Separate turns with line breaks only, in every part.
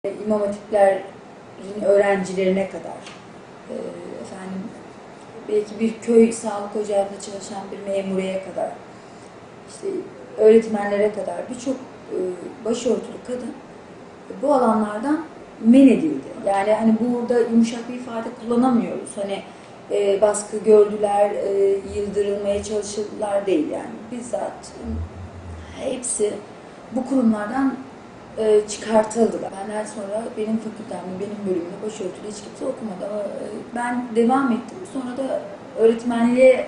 İmam hatiplerin öğrencilerine kadar, belki bir köy sağlık ocağında çalışan bir memureye kadar, işte öğretmenlere kadar birçok başörtülü kadın bu alanlardan men edildi. Yani hani burada yumuşak bir ifade kullanamıyoruz. Hani baskı gördüler, yıldırılmaya çalışıldılar değil yani. Bizzat hepsi bu kurumlardan çıkartıldılar. Benden sonra benim fakültemde, benim bölümümde başörtülü hiç kimse okumadı ama ben devam ettim. Sonra da öğretmenliğe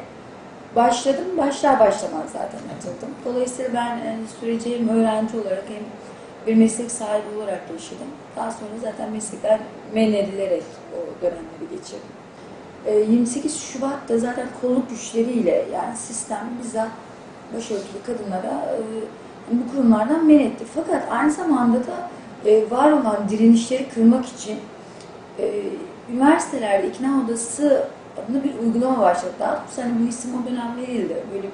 başladım. Başlar başlamaz zaten atıldım. Dolayısıyla ben süreci hem öğrenci olarak hem bir meslek sahibi olarak yaşadım. Daha sonra zaten meslekler men edilerek o dönemleri geçirdim. 28 Şubat'ta zaten kolluk güçleriyle yani sistem bizzat başörtülü kadınlara bu kurumlardan men etti. Fakat aynı zamanda da var olan direnişleri kırmak için üniversitelerde ikna odası adında bir uygulama başladı. Daha doğrusu hani bu isim o dönem verildi. Böyle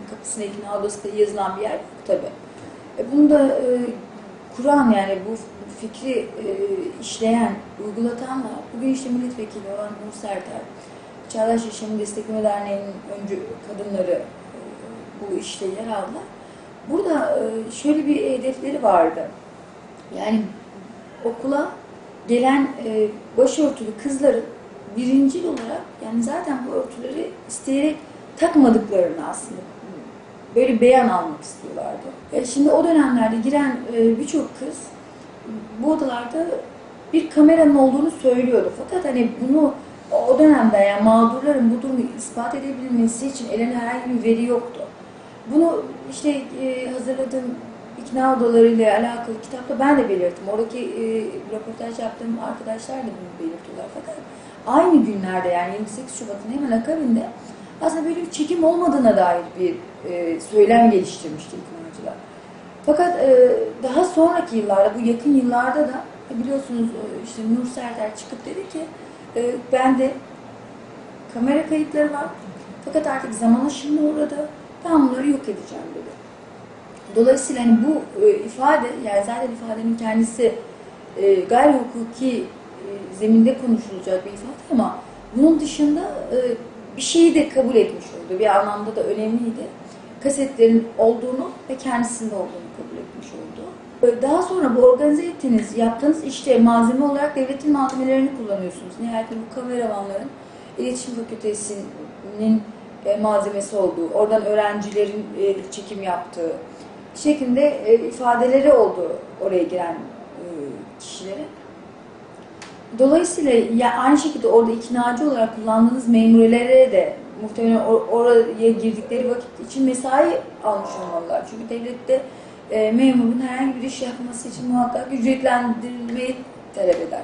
kapısına ikna odası da yazılan bir yer yok tabii. Bunu da kuran yani bu fikri işleyen, uygulatan da bugün işte milletvekili olan Nur Serter, Çağdaş Yaşamı Destekleme Derneği'nin öncü kadınları bu işte yer aldılar. Burada şöyle bir hedefleri vardı. Yani okula gelen başörtülü kızların birincil olarak yani zaten bu örtüleri isteyerek takmadıklarını aslında böyle beyan almak istiyorlardı. Şimdi o dönemlerde giren birçok kız bu odalarda bir kameranın olduğunu söylüyordu. Fakat hani bunu o dönemde yani mağdurların bu durumu ispat edebilmesi için eline herhangi bir veri yoktu. Bunu işte hazırladığım ikna odalarıyla alakalı kitapta ben de belirttim. Oradaki röportaj yaptığım arkadaşlar da bunu belirtiyorlar. Fakat aynı günlerde yani 28 Şubat'ın hemen akabinde aslında böyle bir çekim olmadığına dair bir söylem geliştirmişti iknacılar. Fakat daha sonraki yıllarda, bu yakın yıllarda da biliyorsunuz işte Nur Serter çıkıp dedi ki bende kamera kayıtları var. Fakat artık zaman aşımına uğradı. Ben bunları yok edeceğim dedi. Dolayısıyla hani bu ifade, yani zaten ifadenin kendisi gayri hukuki zeminde konuşulacak bir ifade ama bunun dışında bir şeyi de kabul etmiş oldu. Bir anlamda da önemliydi. Kasetlerin olduğunu ve kendisinde olduğunu kabul etmiş oldu. Daha sonra bu organize ettiğiniz, yaptığınız işte malzeme olarak devletin malzemelerini kullanıyorsunuz. Nihayetinde bu kameramanların iletişim fakültesinin malzemesi olduğu, oradan öğrencilerin çekim yaptığı şeklinde ifadeleri oldu oraya giren kişilerin. Dolayısıyla ya aynı şekilde orada iknacı olarak kullandığınız memurelere de muhtemelen oraya girdikleri vakit için mesai almış olmalılar. Çünkü devlette memurun herhangi bir iş yapması için muhakkak ücretlendirilmeyi talep eder.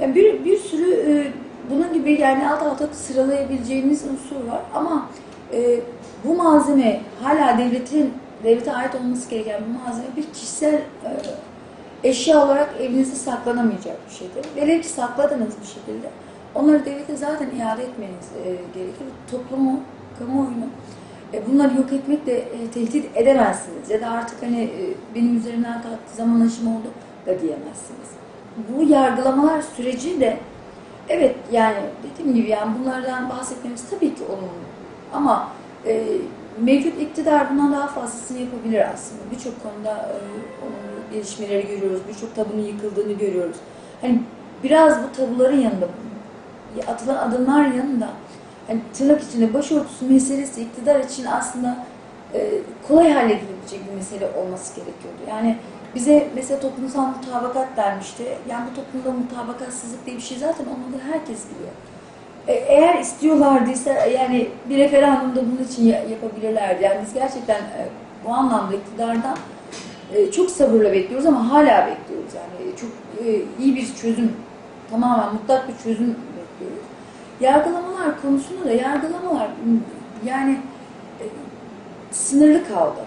Yani bir sürü bunun gibi yani alt alta sıralayabileceğimiz unsur var ama bu malzeme hala devlete ait olması gereken bu malzeme bir kişisel eşya olarak evinizde saklanamayacak bir şeydir. Velev ki sakladınız bir şekilde onları devlete zaten iade etmeniz gerekir. Toplumu, kamuoyunu bunları yok etmekle tehdit edemezsiniz ya da artık hani benim üzerimden kalktı zaman aşımı oldu da diyemezsiniz. Bu yargılamalar süreci de evet yani dediğim gibi yani bunlardan bahsetmemiz tabii ki olumlu ama mevcut iktidar bundan daha fazlasını yapabilir aslında. Birçok konuda olumlu gelişmeleri görüyoruz, birçok tabunun yıkıldığını görüyoruz. Hani biraz bu tabuların yanında, atılan adımlar yanında hani tırnak içinde başörtüsü meselesi iktidar için aslında kolay halledilebilecek bir mesele olması gerekiyordu. Yani bize mesela toplumsal mutabakat denmişti. Yani bu toplumda mutabakatsızlık diye bir şey zaten olmadığı herkes biliyor. Eğer istiyorlardıysa yani bir referandumda bunun için yapabilirlerdi. Yani biz gerçekten bu anlamda iktidardan çok sabırla bekliyoruz ama hala bekliyoruz. Yani çok iyi bir çözüm, tamamen mutlak bir çözüm bekliyoruz. Yargılamalar konusunda da yargılamalar yani sınırlı kaldı.